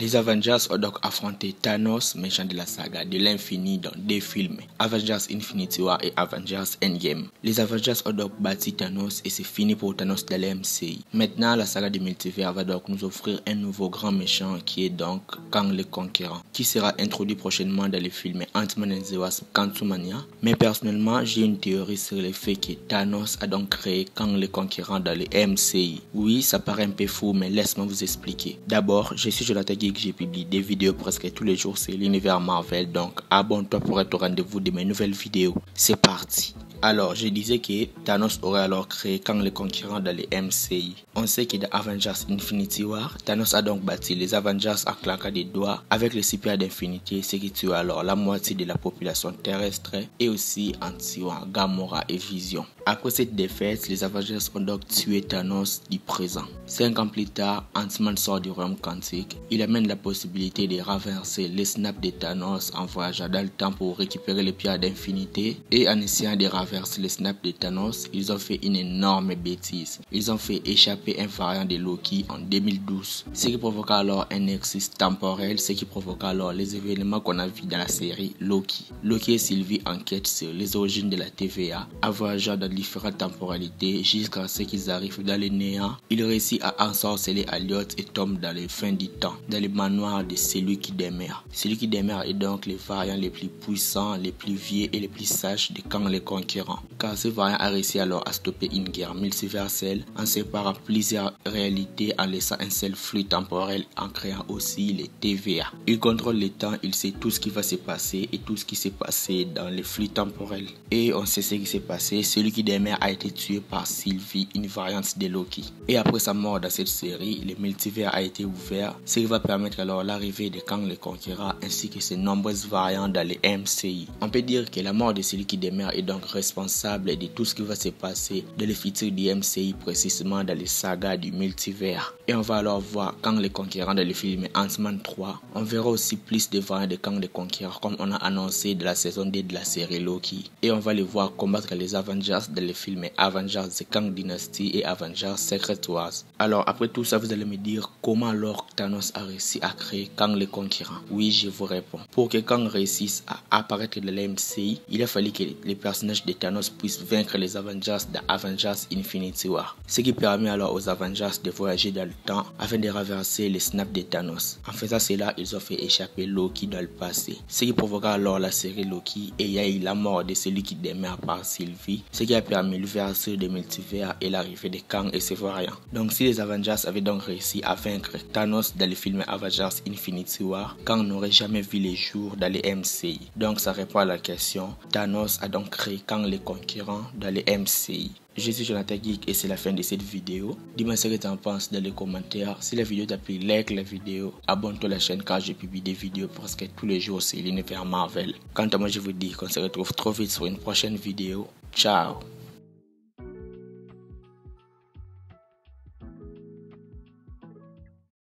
Les Avengers ont donc affronté Thanos, méchant de la saga de l'infini dans deux films, Avengers Infinity War et Avengers Endgame. Les Avengers ont donc battu Thanos et c'est fini pour Thanos dans le MCU. Maintenant, la saga du multivers va donc nous offrir un nouveau grand méchant qui est donc Kang le Conquérant, qui sera introduit prochainement dans les films Ant-Man and the Wasp, Quantumania. Mais personnellement, j'ai une théorie sur le fait que Thanos a donc créé Kang le Conquérant dans le MCU. Oui, ça paraît un peu fou, mais laisse-moi vous expliquer. D'abord, je suis Jonathan Geek, j'ai publié des vidéos presque tous les jours sur l'univers Marvel, donc abonne-toi pour être au rendez-vous de mes nouvelles vidéos. C'est parti. Alors, je disais que Thanos aurait alors créé Kang le Conquérant dans les MCU. On sait que dans Avengers Infinity War, Thanos a donc battu les Avengers en claquant des doigts avec le super d'infinité, ce qui tue alors la moitié de la population terrestre et aussi en tuant Gamora et Vision. Après cette défaite, les Avengers ont donc tué Thanos du présent. 5 ans plus tard, Ant-Man sort du royaume quantique. Il amène la possibilité de renverser les snaps de Thanos en voyageant dans le temps pour récupérer les pierres d'infinité et en essayant de renverser les snaps de Thanos, ils ont fait une énorme bêtise. Ils ont fait échapper un variant de Loki en 2012, ce qui provoqua alors un nexus temporel, ce qui provoqua alors les événements qu'on a vus dans la série Loki. Loki et Sylvie enquêtent sur les origines de la TVA, en voyageant dans différentes temporalités jusqu'à ce qu'ils arrivent dans le néant. Il réussit à ensorceler Elliot et Tom dans les fins du temps, dans le manoir de celui qui demeure. Celui qui demeure est donc le variant les plus puissants, les plus vieux et les plus sages de Kang le Conquérant. Car ce variant a réussi alors à stopper une guerre multiverselle en séparant plusieurs réalités, en laissant un seul flux temporel, en créant aussi les TVA. Il contrôle le temps, il sait tout ce qui va se passer et tout ce qui s'est passé dans les flux temporels. Et on sait ce qui s'est passé, celui qui demeure a été tué par Sylvie, une variante de Loki. Et après sa mort dans cette série, le multivers a été ouvert, ce qui va permettre alors l'arrivée de Kang le Conquérant ainsi que ses nombreuses variantes dans les MCU. On peut dire que la mort de celui qui demeure est donc responsable de tout ce qui va se passer dans le futur du MCU, précisément dans les sagas du multivers. Et on va alors voir Kang le Conquérant dans le film Ant-Man 3. On verra aussi plus de variantes de Kang le Conquérant comme on a annoncé de la saison 2 de la série Loki. Et on va les voir combattre les Avengers dans les films Avengers The Kang Dynasty et Avengers Secret Wars. Alors après tout ça, vous allez me dire comment alors Thanos a réussi à créer Kang le Conquérant. Oui, je vous réponds. Pour que Kang réussisse à apparaître dans la MCU, il a fallu que les personnages de Thanos puissent vaincre les Avengers dans Avengers Infinity War. Ce qui permet alors aux Avengers de voyager dans le temps afin de renverser les snaps de Thanos. En faisant cela, ils ont fait échapper Loki dans le passé. Ce qui provoqua alors la série Loki et il y a eu la mort de celui qui demeure par Sylvie, ce qui a permis l'ouverture des multivers et l'arrivée de Kang et ses variants. Donc si les Avengers avaient donc réussi à vaincre Thanos dans le film Avengers Infinity War, Kang n'aurait jamais vu les jours dans les MCU. Donc ça répond à la question, Thanos a donc créé Kang le Conquérant dans les MCU. Je suis Jonathan Geek et c'est la fin de cette vidéo. Dis-moi ce que tu en penses dans les commentaires. Si la vidéo t'a plu, like la vidéo, abonne-toi à la chaîne car je publie des vidéos presque tous les jours sur l'univers Marvel. Quant à moi, je vous dis qu'on se retrouve trop vite sur une prochaine vidéo. Ciao.